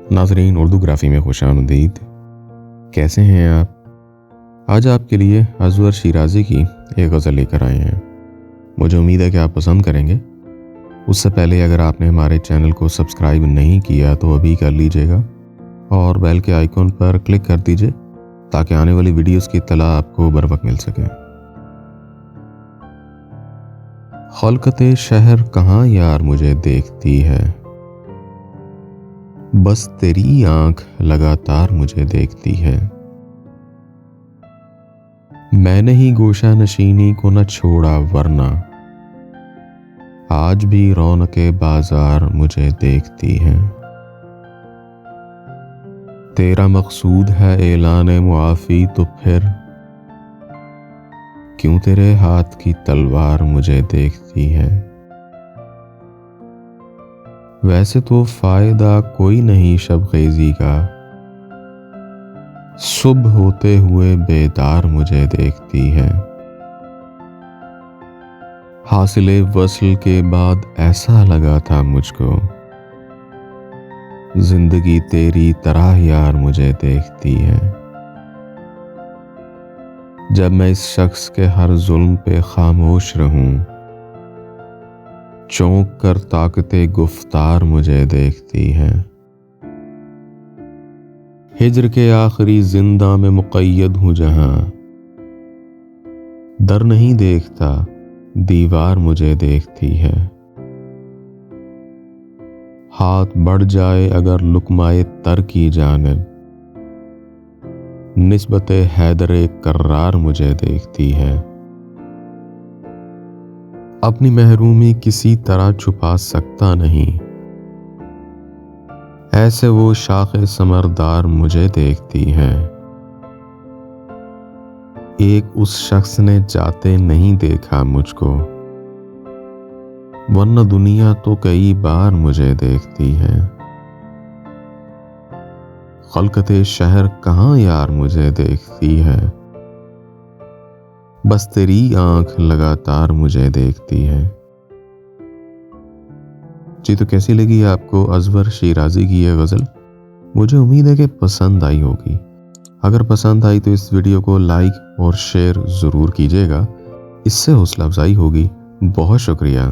नाज़रीन, उर्दू ग्राफी में खुशामदीद। कैसे हैं आप? आज आपके लिए अज़वर शिराज़ी की एक गज़ल लेकर आए हैं। मुझे उम्मीद है कि आप पसंद करेंगे। उससे पहले अगर आपने हमारे चैनल को सब्सक्राइब नहीं किया तो अभी कर लीजिएगा और बेल के आइकॉन पर क्लिक कर दीजिए ताकि आने वाली वीडियोस की इत्तला आपको बर वक्त मिल सके। खलकते शहर कहाँ यार मुझे देखती है, बस तेरी आंख लगातार मुझे देखती है। मैंने ही गोशा नशीनी को न छोड़ा वरना आज भी रौनके बाजार मुझे देखती है। तेरा मकसूद है ऐलान मुआफ़ी तो फिर क्यों तेरे हाथ की तलवार मुझे देखती है। वैसे तो फायदा कोई नहीं शबखेज़ी का, सुबह होते हुए बेदार मुझे देखती है। हासिले वस्ल के बाद ऐसा लगा था मुझको, जिंदगी तेरी तरह यार मुझे देखती है। जब मैं इस शख्स के हर जुल्म पे खामोश रहूं, चौंक कर ताकते गुफ्तार मुझे देखती है। हिज्र के आखिरी जिंदा में मुक़य्यद हूँ जहां, दर नहीं देखता दीवार मुझे देखती है। हाथ बढ़ जाए अगर लुकमाए तर की जानिब, निस्बते हैदरे कर्रार मुझे देखती है। अपनी महरूमी किसी तरह छुपा सकता नहीं, ऐसे वो शाखे समरदार मुझे देखती है। एक उस शख्स ने जाते नहीं देखा मुझको, वरना दुनिया तो कई बार मुझे देखती है। खलकते शहर कहाँ यार मुझे देखती है, बस तेरी आंख लगातार मुझे देखती है। जी, तो कैसी लगी आपको अज़वर शिराज़ी की यह गज़ल? मुझे उम्मीद है कि पसंद आई होगी। अगर पसंद आई तो इस वीडियो को लाइक और शेयर ज़रूर कीजिएगा, इससे हौसला अफजाई होगी। बहुत शुक्रिया।